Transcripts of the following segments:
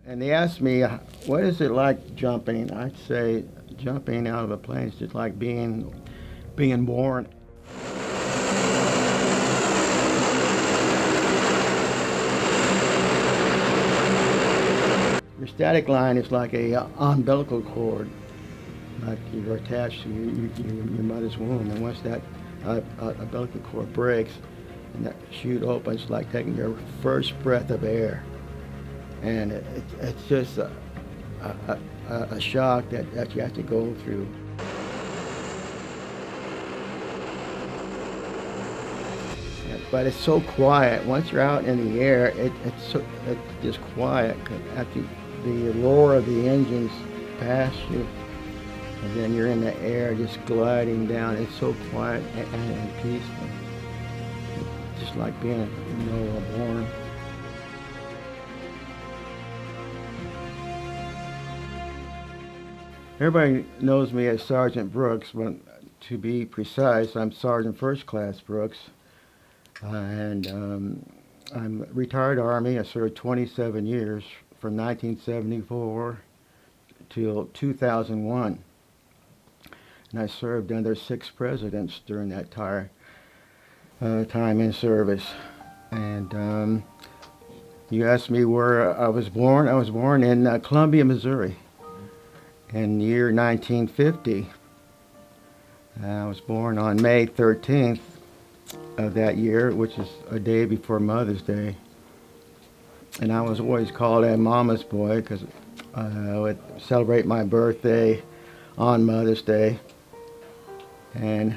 And they asked me, what is it like jumping? I'd say jumping out of a plane is just like being born. Your static line is like a umbilical cord, like you're attached to your mother's womb. And once that umbilical cord breaks and that chute opens, it's like taking your first breath of air. And it's just a shock that you have to go through. But it's so quiet. Once you're out in the air, it's just quiet. At the roar of the engines pass you, and then you're in the air just gliding down. It's so quiet and peaceful. It's just like being, born. Everybody knows me as Sergeant Brooks, but to be precise, I'm Sergeant First Class Brooks. And I'm retired Army. I served 27 years from 1974 till 2001. And I served under 6 presidents during that entire time in service. And you asked me where I was born. I was born in Columbia, Missouri in the year 1950. I was born on May 13th of that year, which is a day before Mother's Day. And I was always called a mama's boy because I would celebrate my birthday on Mother's Day. And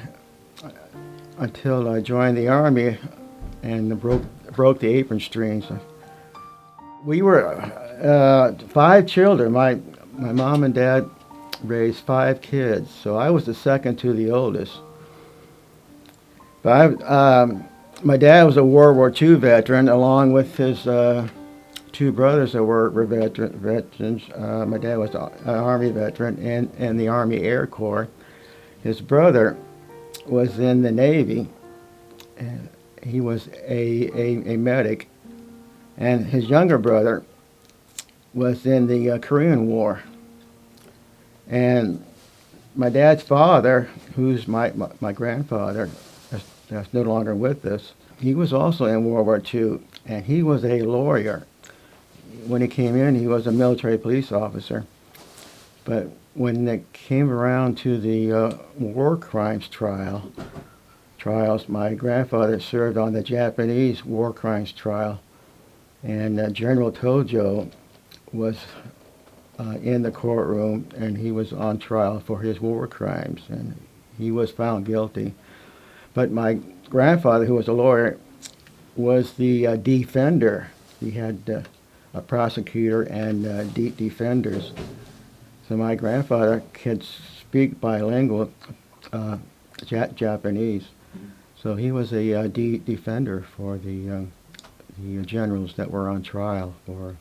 until I joined the Army and broke the apron strings. We were 5 children. My mom and dad raised 5 kids, so I was the second to the oldest. But my dad was a World War II veteran, along with his 2 brothers that were veterans. My dad was an Army veteran and the Army Air Corps. His brother was in the Navy, and he was a medic. And his younger brother was in the Korean War. And my dad's father, who's my grandfather, that's no longer with us, he was also in World War II, and he was a lawyer. When he came in, he was a military police officer. But when it came around to the war crimes trials, my grandfather served on the Japanese war crimes trial, and General Tojo was in the courtroom, and he was on trial for his war crimes, and he was found guilty. But my grandfather, who was a lawyer, was the defender. He had a prosecutor and defenders. So my grandfather could speak bilingual Japanese. So he was a defender for the generals that were on trial for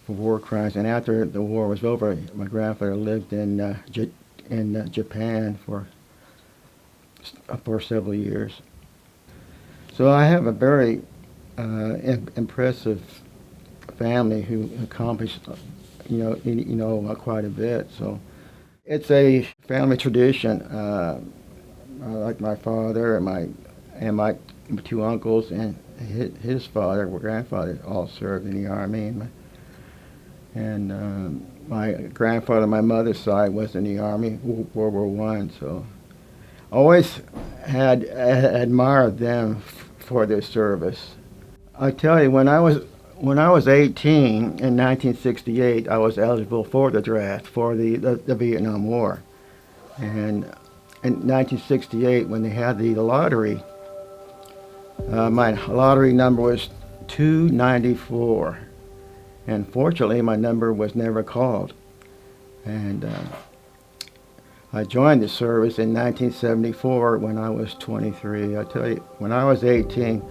war crimes. And after the war was over, my grandfather lived in Japan for several years. So I have a very impressive family who accomplished, quite a bit. So it's a family tradition. Like my father and my 2 uncles and his father, grandfather, all served in the Army. And my grandfather on my mother's side was in the Army, World War I. So always had admired them for their service. I tell you, when I was 18 in 1968, I was eligible for the draft for the Vietnam War. And in 1968, when they had the lottery, my lottery number was 294. And fortunately, my number was never called. And I joined the service in 1974 when I was 23. I tell you, when I was 18,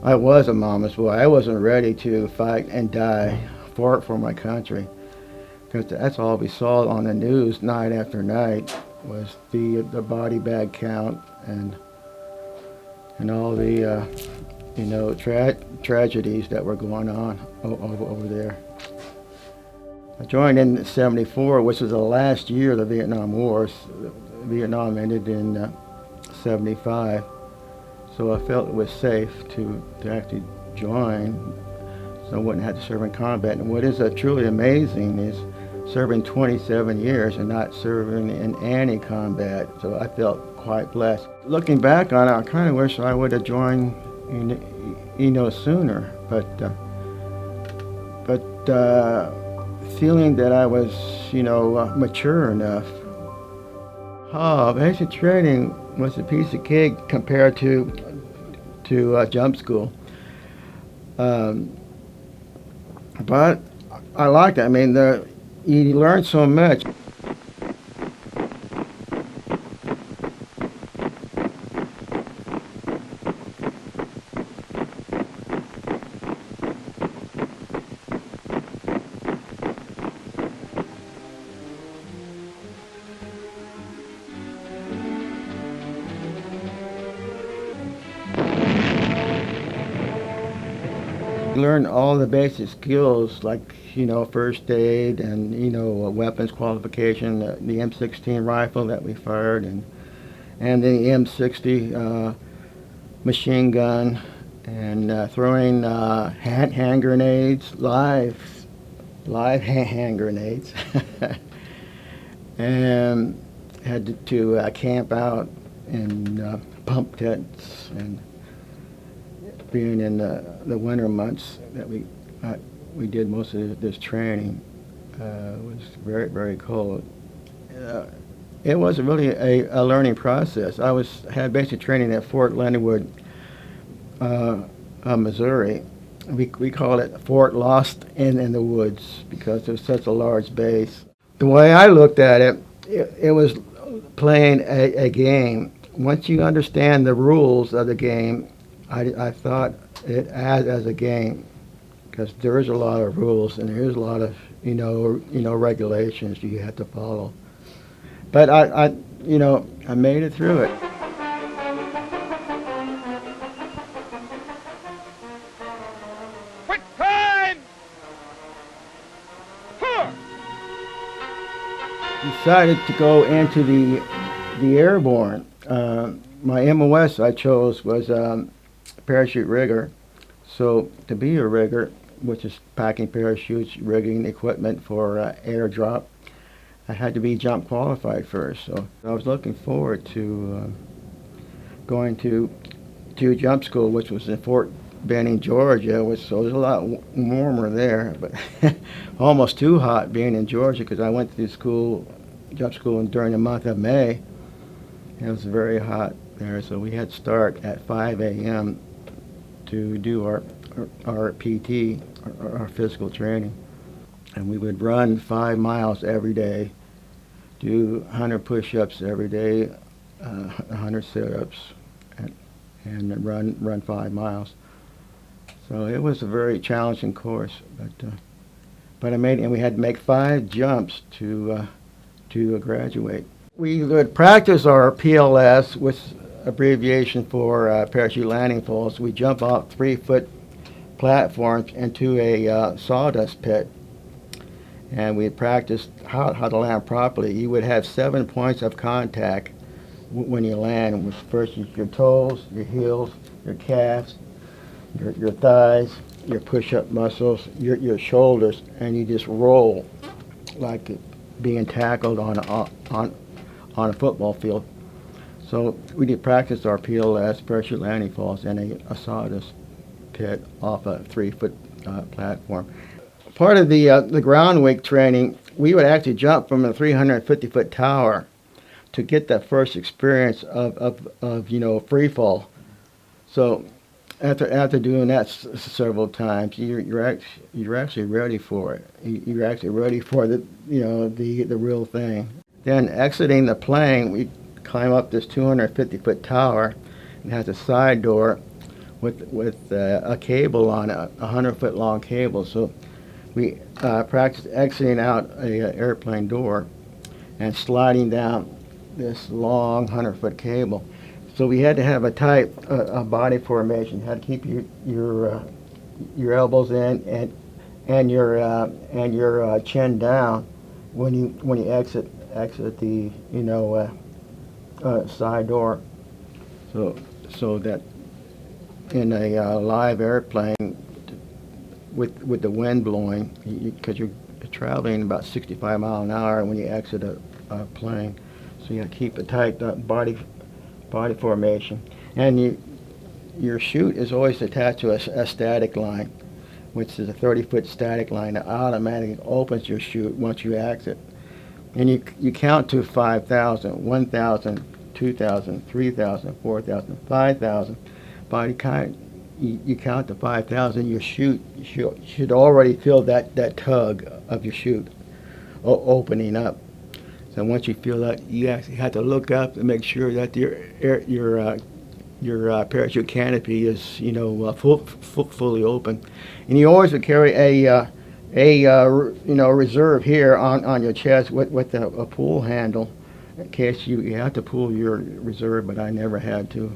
I was a mama's boy. I wasn't ready to fight and die for my country, because that's all we saw on the news night after night was the body bag count and all the tragedies that were going on over there. I joined in '74, which was the last year of the Vietnam War. Vietnam ended in '75, so I felt it was safe to actually join, so I wouldn't have to serve in combat. And what is truly amazing is serving 27 years and not serving in any combat. So I felt quite blessed. Looking back on it, I kind of wish I would have joined, sooner. But feeling that I was, mature enough. Oh, basic training was a piece of cake compared to jump school. But I liked it. I mean, you learn so much. You learn all the basic skills like, first aid and, weapons qualification, the M16 rifle that we fired, and the M60 machine gun, and throwing hand grenades, live hand grenades, and had to camp out in pump tents, and being in the winter months that we did most of this training, was very, very cold. It was really a learning process. I had basic training at Fort Leonard Wood, Missouri. We called it Fort Lost in the Woods because it was such a large base. The way I looked at it, it was playing a game. Once you understand the rules of the game, I thought it as a game, because there is a lot of rules and there is a lot of regulations you have to follow. But I made it through it. Quick time! Decided to go into the Airborne. My MOS I chose was parachute rigger. So to be a rigger, which is packing parachutes, rigging equipment for airdrop, I had to be jump qualified first. So I was looking forward to going to jump school, which was in Fort Benning, Georgia. So it was a lot warmer there, but almost too hot being in Georgia, because I went to jump school during the month of May. It was very hot there, so we had to start at 5 a.m. to do our PT, our physical training. And we would run 5 miles every day, do 100 push-ups every day, 100 sit-ups, and run 5 miles. So it was a very challenging course, but I made it, and we had to make 5 jumps to graduate. We would practice our PLS, which is abbreviation for parachute landing falls. We jump off 3-foot platforms into a sawdust pit, and we practiced how to land properly. You would have 7 points of contact when you land. With first your toes, your heels, your calves, your thighs, your push-up muscles, your shoulders, and you just roll like being tackled on a football field. So we did practice our PLS, parachute landing falls, in a sawdust pit off a 3-foot platform. Part of the ground week training, we would actually jump from a 350-foot tower to get that first experience of free fall. So after doing that several times, you're actually ready for it. You're actually ready for the real thing. Then exiting the plane, we climb up this 250-foot tower, and it has a side door with a cable on it, a 100-foot long cable. So we practiced exiting out a airplane door and sliding down this long 100-foot cable. So we had to have a tight body formation. You had to keep your elbows in and your chin down when you exit the side door. So that in a live airplane with the wind blowing, because you're traveling about 65 miles an hour when you exit a plane, so you got to keep a tight body formation, and your chute is always attached to a static line, which is a 30-foot static line that automatically opens your chute once you exit. And you count to 5,000, 1,000, 2,000, 3,000, 4,000, 5,000. By the time you count to 5,000, your chute should already feel that tug of your chute opening up. So once you feel that, you actually have to look up and make sure that your parachute canopy is fully open, and you always would carry a reserve here on your chest with a pull handle in case you have to pull your reserve, but I never had to.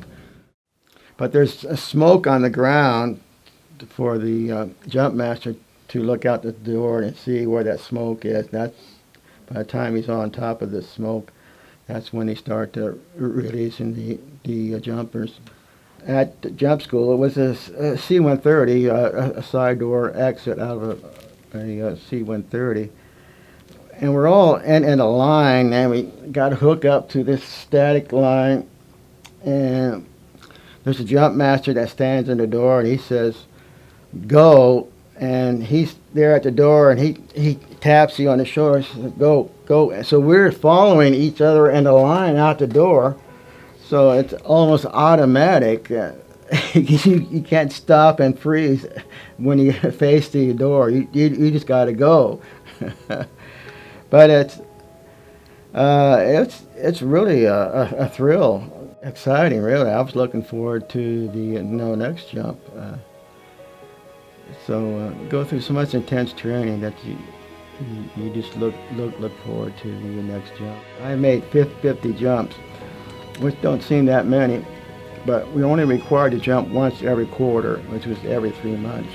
But there's a smoke on the ground for the jump master to look out the door and see where that smoke is. That's by the time he's on top of the smoke, that's when they start releasing the jumpers. At the jump school, it was a C-130, a side door exit out of a C-130. And we're all in a line, and we got to hook up to this static line. And there's a jump master that stands in the door, and he says, "Go." And he's there at the door, and he taps you on the shoulder and says, "Go, go." So we're following each other in the line out the door. So it's almost automatic. You can't stop and freeze when you face the door. You just got to go. But it's really a thrill, exciting. Really, I was looking forward to the next jump. So go through so much intense training that you just look forward to the next jump. I made 50 jumps, which don't seem that many, but we only required to jump once every quarter, which was every 3 months.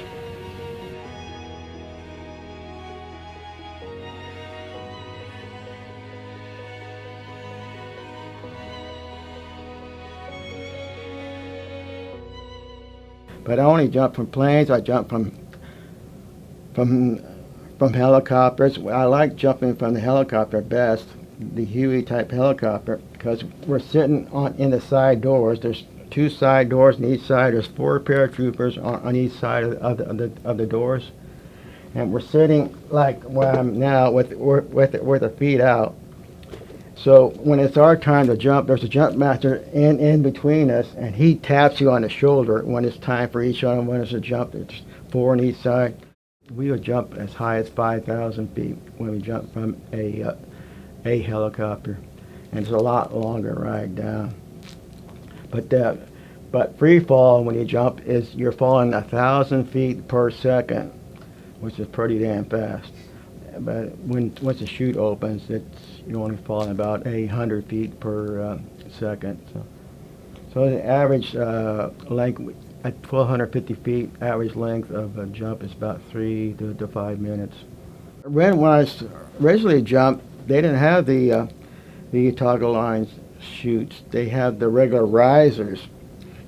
But I only jumped from planes. I jumped from helicopters. I like jumping from the helicopter best, the Huey type helicopter, because we're sitting in the side doors. There's 2 side doors on each side. There's 4 paratroopers on each side of the doors, and we're sitting like where I'm now with the feet out. So when it's our time to jump, there's a jump master in between us, and he taps you on the shoulder when it's time for each one. When it's a jump, it's 4 on each side. We would jump as high as 5,000 feet when we jump from a helicopter, and it's a lot longer ride down. But free fall when you jump is you're falling 1,000 feet per second, which is pretty damn fast. But once the chute opens, you're only falling about 800 feet per second. So the average length at 1,250 feet, average length of a jump is about 3 to 5 minutes. When I originally jumped, they didn't have the toggle line chutes. They have the regular risers.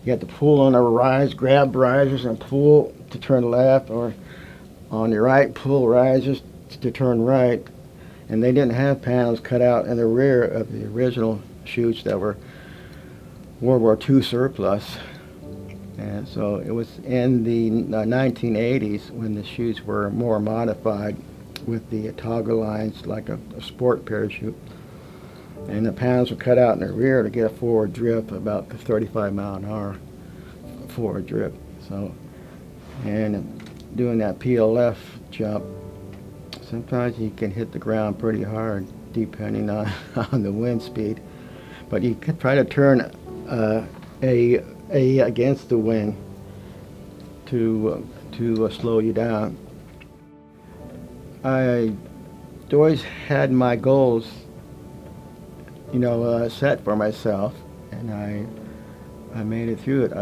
You have to pull on the grab risers and pull to turn left, or on your right, pull risers to turn right. And they didn't have panels cut out in the rear of the original chutes that were World War II surplus. And so it was in the 1980s when the chutes were more modified with the toggle lines like a sport parachute. And the panels were cut out in the rear to get a forward drift, about 35 mile an hour forward drift. So, and doing that PLF jump, sometimes you can hit the ground pretty hard depending on the wind speed. But you can try to turn against the wind to slow you down. I always had my goals, set for myself, and I made it through it.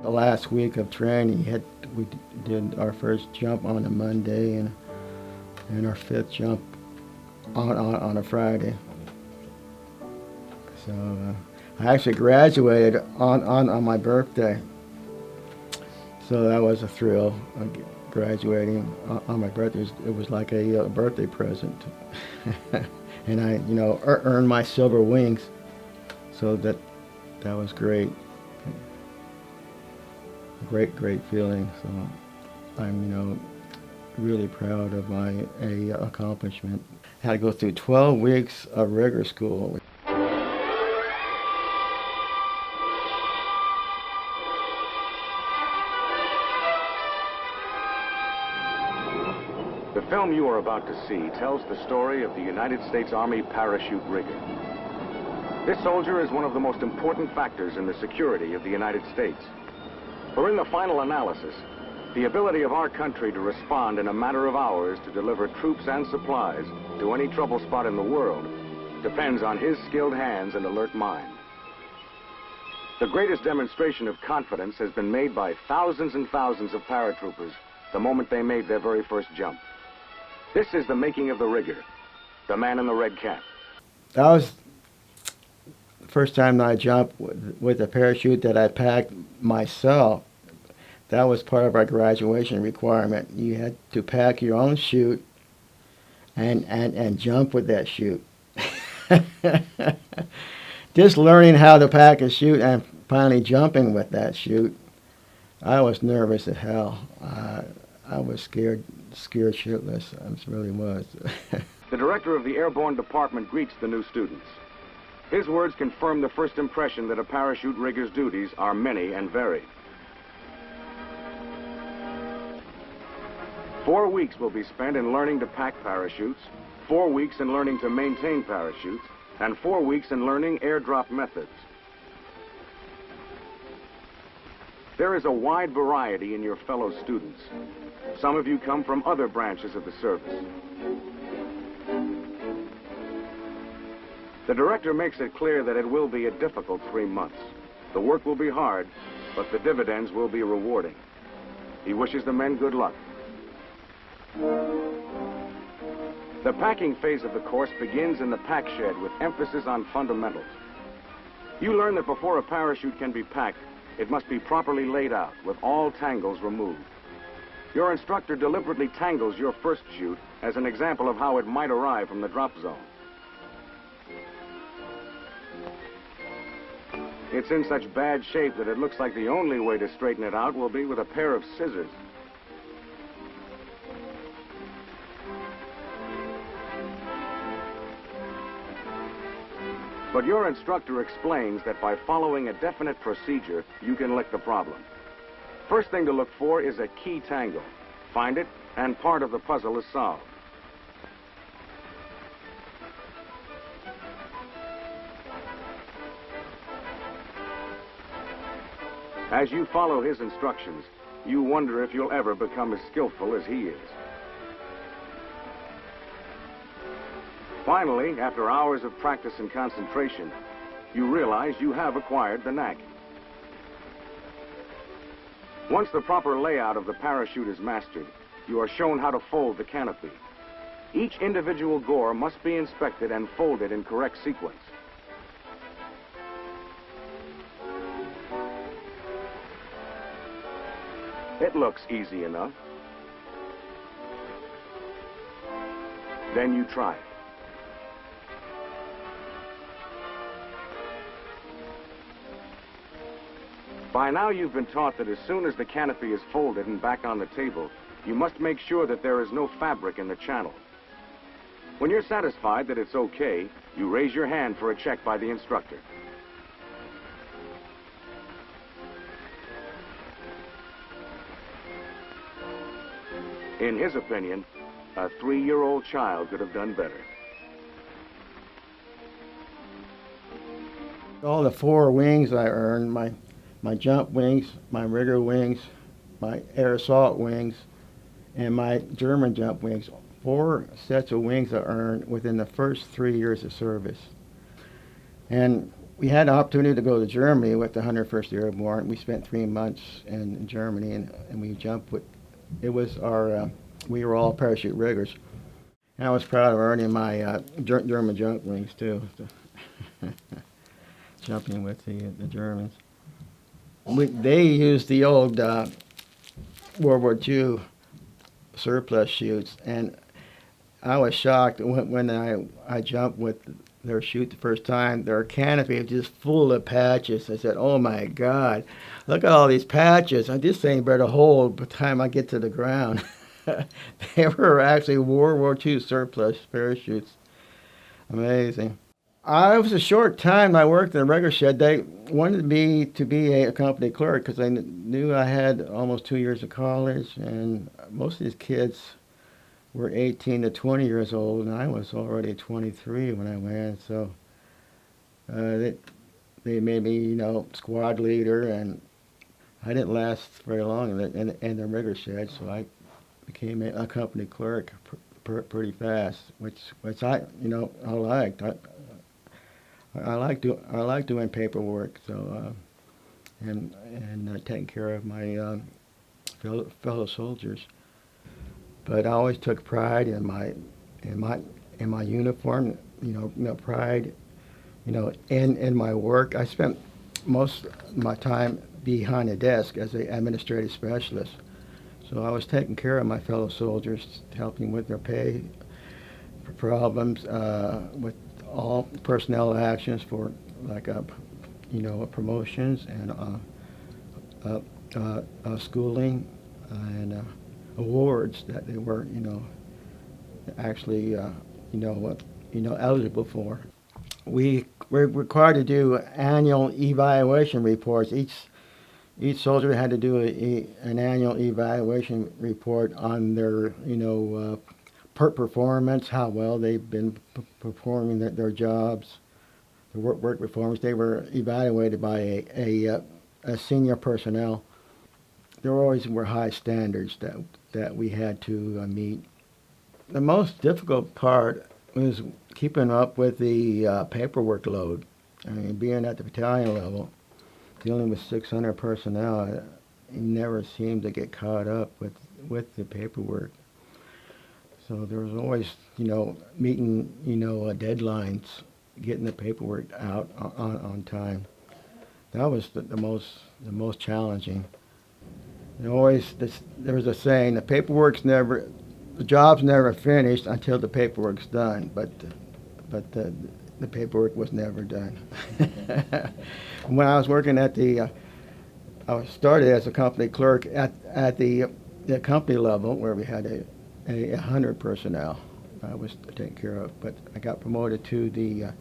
The last week of training, we did our first jump on a Monday and our fifth jump on a Friday. So I actually graduated on my birthday. So that was a thrill, graduating on my birthday. It was like a birthday present. And I, earned my silver wings. So that was great. Great feeling. So I'm, really proud of my accomplishment. I had to go through 12 weeks of rigor school. The film you are about to see tells the story of the United States Army parachute rigger. This soldier is one of the most important factors in the security of the United States. For in the final analysis, the ability of our country to respond in a matter of hours to deliver troops and supplies to any trouble spot in the world depends on his skilled hands and alert mind. The greatest demonstration of confidence has been made by thousands and thousands of paratroopers the moment they made their very first jump. This is the making of the rigger, the man in the red cap. That was the first time that I jumped with a parachute that I packed myself. That was part of our graduation requirement. You had to pack your own chute and jump with that chute. Just learning how to pack a chute and finally jumping with that chute, I was nervous as hell. I was scared shitless. I really was. The director of the Airborne department greets the new students. His words confirm the first impression that a parachute rigger's duties are many and varied. 4 weeks will be spent in learning to pack parachutes, 4 weeks in learning to maintain parachutes, and 4 weeks in learning airdrop methods. There is a wide variety in your fellow students. Some of you come from other branches of the service. The director makes it clear that it will be a difficult 3 months. The work will be hard, but the dividends will be rewarding. He wishes the men good luck. The packing phase of the course begins in the pack shed with emphasis on fundamentals. You learn that before a parachute can be packed, it must be properly laid out with all tangles removed. Your instructor deliberately tangles your first chute as an example of how it might arrive from the drop zone. It's in such bad shape that it looks like the only way to straighten it out will be with a pair of scissors. But your instructor explains that by following a definite procedure, you can lick the problem. First thing to look for is a key tangle. Find it, and part of the puzzle is solved. As you follow his instructions, you wonder if you'll ever become as skillful as he is. Finally, after hours of practice and concentration, you realize you have acquired the knack. Once the proper layout of the parachute is mastered, you are shown how to fold the canopy. Each individual gore must be inspected and folded in correct sequence. It looks easy enough. Then you try it. By now you've been taught that as soon as the canopy is folded and back on the table, you must make sure that there is no fabric in the channel. When you're satisfied that it's okay, you raise your hand for a check by the instructor. In his opinion, a 3-year-old child could have done better. All the 4 wings I earned, my jump wings, my rigger wings, my air assault wings, and my German jump wings. 4 sets of wings I earned within the first 3 years of service. And we had an opportunity to go to Germany with the 101st Airborne. We spent 3 months in Germany, and we jumped with, it was our, we were all parachute riggers. And I was proud of earning my German jump wings too, jumping with the Germans. They used the old World War II surplus chutes, and I was shocked when I jumped with their chute the first time. Their canopy was just full of patches. I said, "Oh my God, look at all these patches! This thing better hold by the time I get to the ground." They were actually World War II surplus parachutes. Amazing. I was a short time. I worked in a regular shed. They wanted me to be a company clerk because they knew I had almost 2 years of college, and most of these kids were 18 to 20 years old, and I was already 23 when I went. So they made me, squad leader, and I didn't last very long in the rigger shed, so I became a company clerk pretty fast, which I liked. I like doing paperwork, so and taking care of my fellow soldiers. But I always took pride in my uniform. Pride. In my work. I spent most of my time behind a desk as an administrative specialist. So I was taking care of my fellow soldiers, helping with their pay problems, with all personnel actions for like promotions and schooling and awards that they were actually eligible for. We were required to do annual evaluation reports. Each soldier had to do an annual evaluation report on their performance, how well they've been performing their jobs, their work performance. They were evaluated by a senior personnel. There always were high standards that we had to meet. The most difficult part was keeping up with the paperwork load. I mean, being at the battalion level, dealing with 600 personnel, it never seemed to get caught up with the paperwork. So there was always, meeting, deadlines, getting the paperwork out on time. That was the most challenging. And always, there was a saying: the job's never finished until the paperwork's done. But the paperwork was never done. When I was working I started as a company clerk at the company level where we had 100 personnel I was taking care of. But I got promoted to the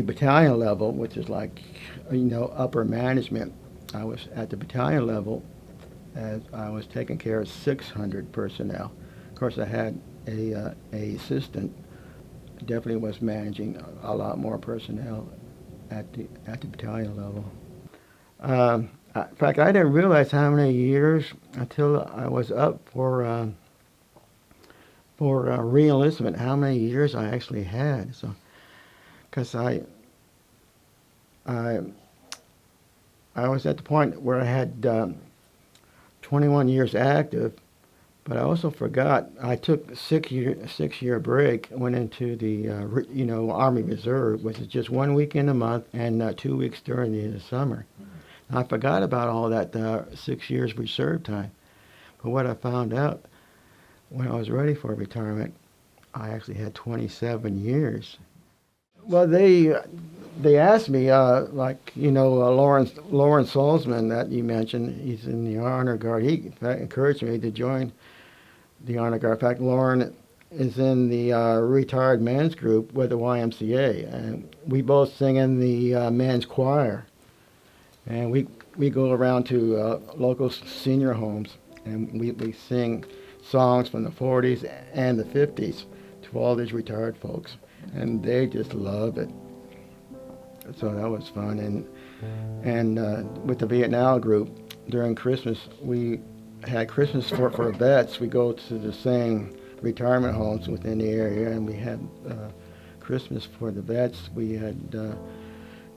battalion level, which is like, upper management. I was at the battalion level as I was taking care of 600 personnel. Of course, I had a assistant. Definitely was managing a lot more personnel at the battalion level. In fact, I didn't realize how many years until I was up for re-enlistment, how many years I actually had. So, because I was at the point where I had 21 years active, but I also forgot I took a six-year break, went into the Army Reserve, which is just 1 week in a month and 2 weeks during the summer. And I forgot about all that 6 years reserve time. But what I found out when I was ready for retirement, I actually had 27 years. Well, they asked me, Lawrence Salzman that you mentioned, he's in the Honor Guard. He encouraged me to join the Honor Guard. In fact, Lauren is in the retired men's group with the YMCA, and we both sing in the men's choir. And we go around to local senior homes, and we sing songs from the 40s and the 50s to all these retired folks, and they just love it. So that was fun. And with the Vietnam group, during Christmas, we had Christmas for vets. We go to the same retirement homes within the area, and we had Christmas for the vets. We had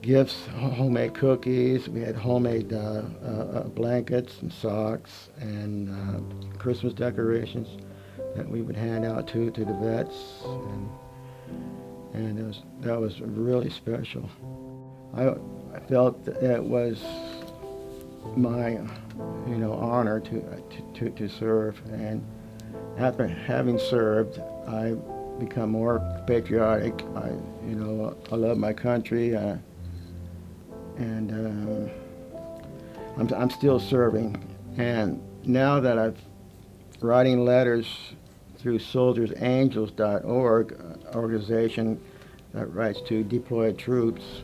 gifts, homemade cookies. We had homemade blankets and socks and Christmas decorations that we would hand out to the vets, and that was really special. I felt that it was my honor to serve, and after having served, I become more patriotic. I love my country, and I'm still serving. And now that I've writing letters through soldiersangels.org, organization that writes to deployed troops,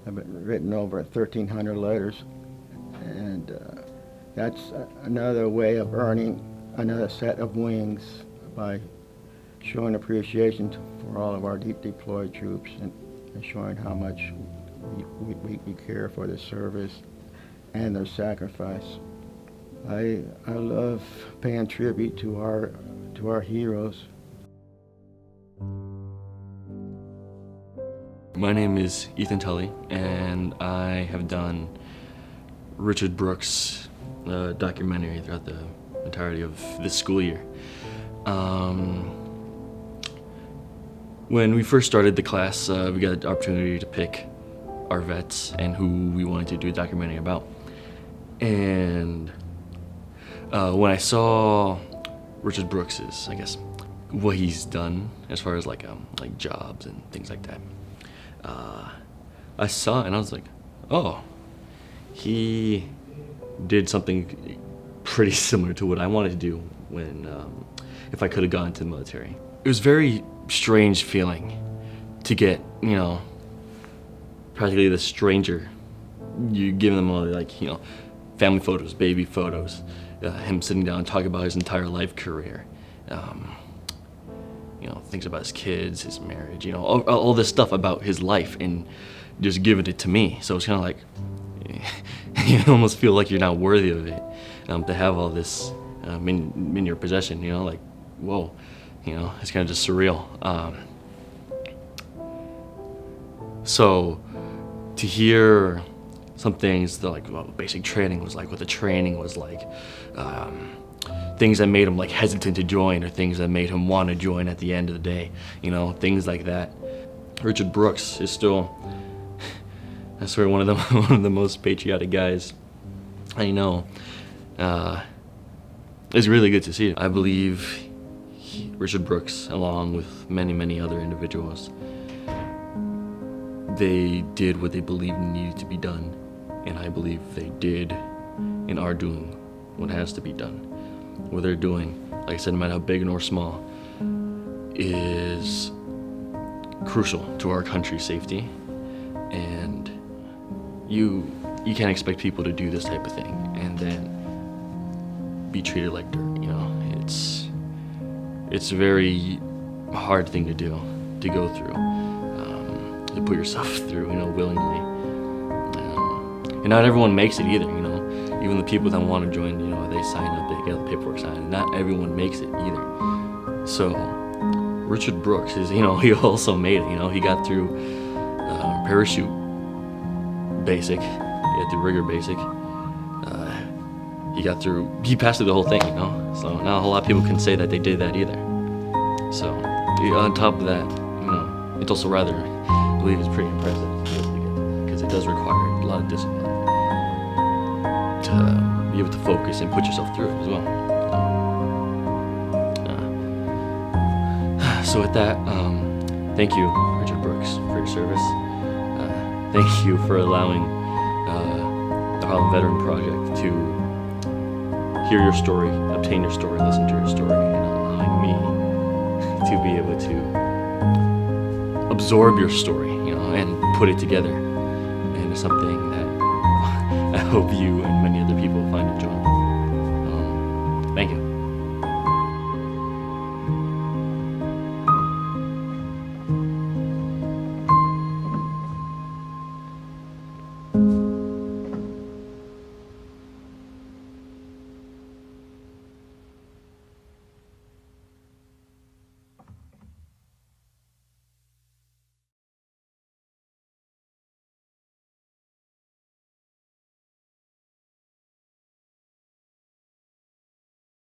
I've written over 1,300 letters, and that's another way of earning another set of wings by showing appreciation for all of our deployed troops, and showing how much we care for their service and their sacrifice. I love paying tribute to our heroes. My name is Ethan Tully, and I have done Richard Brooks' documentary throughout the entirety of this school year. When we first started the class, we got the opportunity to pick our vets and who we wanted to do a documentary about. And when I saw Richard Brooks's, I guess, what he's done as far as like jobs and things like that, I saw it and I was like, oh, he did something pretty similar to what I wanted to do when, if I could have gone to the military. It was a very strange feeling to get, practically the stranger. You give them all family photos, baby photos, him sitting down and talking about his entire life career, things about his kids, his marriage, all this stuff about his life, and just giving it to me. So it's kind of like, you almost feel like you're not worthy of it, to have all this in your possession, like, whoa, it's kind of just surreal. So to hear some things that what basic training was like, what the training was like, things that made him hesitant to join, or things that made him want to join at the end of the day, things like that. Richard Brooks is still, I swear, one of the most patriotic guys I know. It's really good to see it. I believe Richard Brooks, along with many other individuals, they did what they believed needed to be done, and I believe they did and are doing what has to be done. What they're doing, like I said, no matter how big or small, is crucial to our country's safety, and you can't expect people to do this type of thing and then be treated like dirt. It's a very hard thing to do, to go through, to put yourself through, willingly. And not everyone makes it either, Even the people that want to join, they sign up, they get the paperwork signed, and not everyone makes it either. So Richard Brooks is, he also made it, he got through parachute basic, he got through rigger basic, he passed through the whole thing, So not a whole lot of people can say that they did that either. So on top of that, it's also rather, I believe it's pretty impressive to be able to get that, because it does require a lot of discipline to be able to focus and put yourself through it as well. So with that, thank you, Richard Brooks, for your service. Thank you for allowing the Harlem Veteran Project to hear your story, obtain your story, listen to your story, and allowing me to be able to absorb your story, and put it together into something that I hope you and many other people find enjoyable. Thank you.